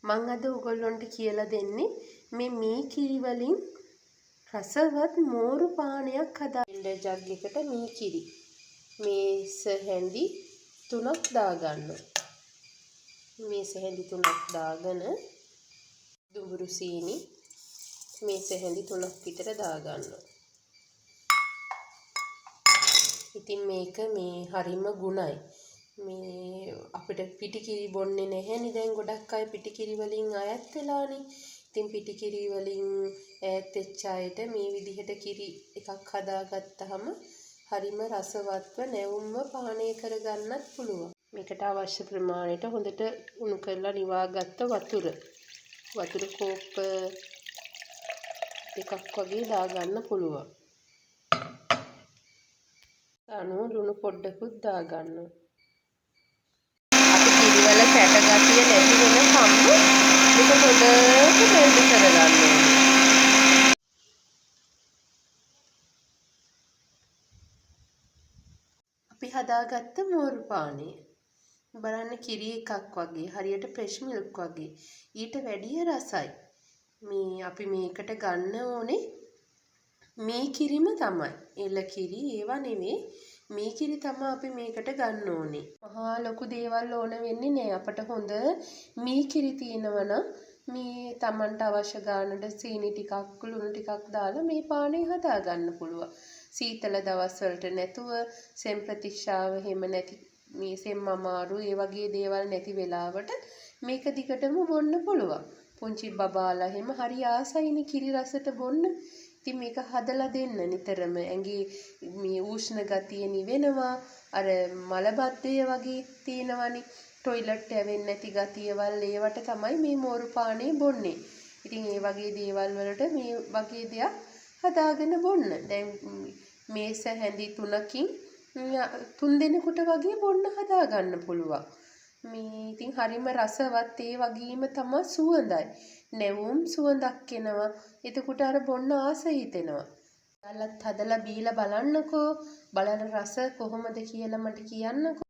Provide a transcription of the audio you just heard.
මම අද ඔයගොල්ලන්ට කියලා දෙන්නේ මේ මීකිරි වලින් රසවත් මෝරු පානයක් හදාගන්න. ජග් එකට මීකිරි මේස හැඳි 3ක් දාගන්න. මේස හැඳි 3ක් දාගෙන දුඹුරු සීනි මේස හැඳි 3ක් විතර දාගන්න. ඉතින් මේක මේ හරිම ගුණයි. මේ අපිට පිටිකිරි බොන්නේ නැහැනේ. දැන් ගොඩක් අය පිටිකිරි වලින් ඈත් වෙලානේ. ඉතින් පිටිකිරි වලින් ඈත් වෙච්ච අයට මේ විදිහට කිරි එකක් හදාගත්තාම හරිම රසවත්ව නැවුම්ව පානය කරගන්නත් පුළුවන්. මේකට අවශ්‍ය ප්‍රමාණයට හොඳට උණු කරලා නිවාගත්ත වතුර කෝප්ප එකක් වගේ දාගන්න පුළුවන්. ලුණු පොඩ්ඩකුත් දාගන්න. අපි කිරිවල සැට ගතිය නැති වෙනකම්ම මේක හොඳට බෙල්ඩ් කරගන්න ඕනේ. අපි හදාගත්ත මෝරු පානය බලන්න කිරි එකක් වගේ හරියට ෆ්‍රෙෂ් මිල්ක් වගේ ඊට වැඩිය රසයි. මේ අපි මේකට ගන්න ඕනේ මේ කිරිම තමයි. එළ කිරි ඒවා නෙවෙයි. මේ කිරි තමයි අපි මේකට ගන්න ඕනේ. මහා ලොකු දේවල් ඕන වෙන්නේ නෑ. අපට හොඳ මේ කිරි තියෙනවා මේ Tamanට අවශ්‍ය ගානට සීනි ටිකක් ලුණු ටිකක් දාලා මේ පානේ හදා ගන්න පුළුවන්. සීතල දවස් වලට නැතුව සෙම් ප්‍රතික්ෂාව එහෙම නැති මේ සෙම් අමාරු ඒ වගේ දේවල් නැති වෙලාවට මේක දිගටම බොන්න පුළුවන්. පුංචි බබාලා එහෙම හරි ආසයිනේ කිරි රසට බොන්න. ඉතින් මේක හදලා දෙන්න නිතරම. ඇඟේ මේ උෂ්ණ ගතිය නිවෙනවා. අර මලබද්ධය වගේ තියෙනවනේ. টয়ලට් යවෙන්නේ නැති ගතියවල් ඒවට තමයි මේ මෝරු පානේ බොන්නේ. ඉතින් ඒ වගේ දේවල් වලට මේ වගේ දෙයක් හදාගෙන බොන්න. දැන් මේස හැඳි 3කින් 3 දෙනෙකුට වගේ බොන්න හදා ගන්න පුළුවන්. මේ ඉතින් හරිම රසවත් ඒ වගේම තමයි සුවඳයි. නැවුම් සුවඳක් එනවා. එතකොට අර බොන්න ආස හිතෙනවා. ඔයාලත් හදලා බීලා බලන්නකෝ. බලන රස කොහොමද කියලා මට කියන්නකෝ.